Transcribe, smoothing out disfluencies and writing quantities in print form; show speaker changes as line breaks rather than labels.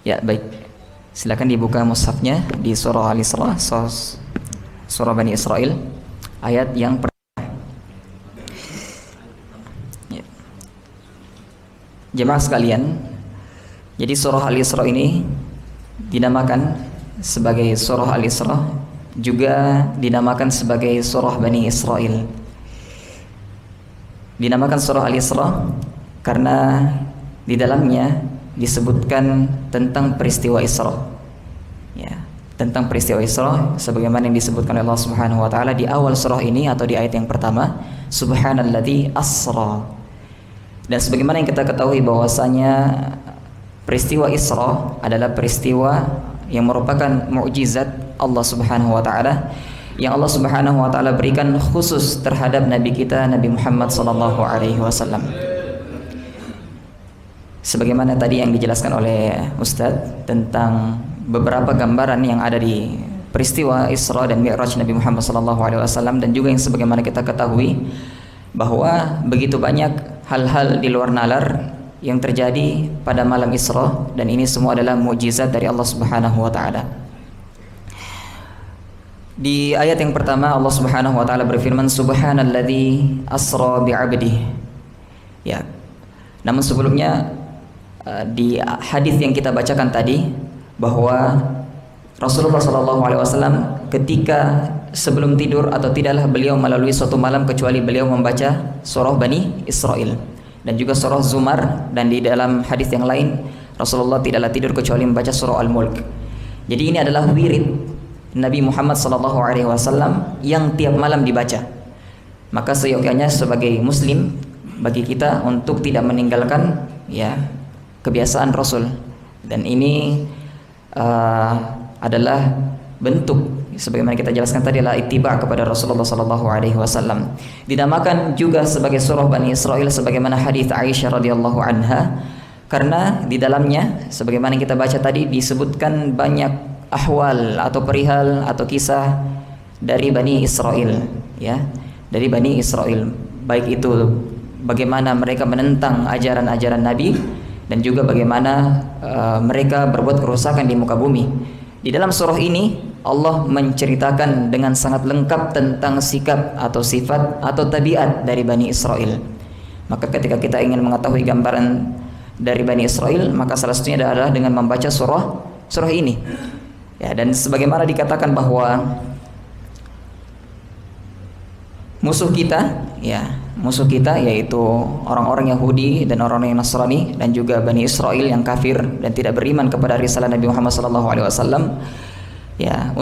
Ya, baik. Silakan dibuka mushafnya di surah Al-Isra, surah Bani Israel, ayat yang pertama. Ya. Jemaah sekalian, jadi surah Al-Isra ini dinamakan sebagai surah Al-Isra, juga dinamakan sebagai surah Bani Israel. Dinamakan surah Al-Isra karena di dalamnya disebutkan tentang peristiwa Isra. Ya, tentang peristiwa Isra sebagaimana yang disebutkan oleh Allah Subhanahu wa taala di awal surah ini atau di ayat yang pertama, subhanalladzi asra. Dan sebagaimana yang kita ketahui bahwasanya peristiwa Isra adalah peristiwa yang merupakan mukjizat Allah Subhanahu wa taala yang Allah Subhanahu wa taala berikan khusus terhadap nabi kita Nabi Muhammad sallallahu alaihi wasallam. Sebagaimana tadi yang dijelaskan oleh Ustadz tentang beberapa gambaran yang ada di peristiwa Isra dan Mi'raj Nabi Muhammad SAW, dan juga yang sebagaimana kita ketahui bahwa begitu banyak hal-hal di luar nalar yang terjadi pada malam Isra, dan ini semua adalah mukjizat dari Allah Subhanahu wa taala. Di ayat yang pertama Allah Subhanahu wa taala berfirman subhanalladzi asra bi'abdihi. Ya. Namun sebelumnya di hadis yang kita bacakan tadi bahwa Rasulullah SAW ketika sebelum tidur atau tidaklah beliau melalui suatu malam kecuali beliau membaca surah Bani Israel dan juga surah Zumar, dan di dalam hadis yang lain Rasulullah tidaklah tidur kecuali membaca surah Al-Mulk. Jadi ini adalah wirid Nabi Muhammad SAW yang tiap malam dibaca. Maka seyogyanya sebagai muslim bagi kita untuk tidak meninggalkan kebiasaan Rasul, dan ini adalah bentuk sebagaimana kita jelaskan tadi adalah ittiba kepada Rasulullah sallallahu alaihi wasallam. Dinamakan juga sebagai surah Bani Israel sebagaimana hadis Aisyah radhiyallahu anha karena di dalamnya sebagaimana yang kita baca tadi disebutkan banyak ahwal atau perihal atau kisah dari Bani Israel, ya, dari Bani Israel, baik itu bagaimana mereka menentang ajaran-ajaran Nabi dan juga bagaimana mereka berbuat kerusakan di muka bumi. Di dalam surah ini Allah menceritakan dengan sangat lengkap tentang sikap atau sifat atau tabiat dari Bani Israel. Maka ketika kita ingin mengetahui gambaran dari Bani Israel, maka salah satunya adalah dengan membaca surah ini. Ya, dan sebagaimana dikatakan bahwa musuh kita yaitu orang-orang Yahudi dan orang-orang Nasrani dan juga Bani Israel yang kafir dan tidak beriman kepada risalah Nabi Muhammad SAW, ya,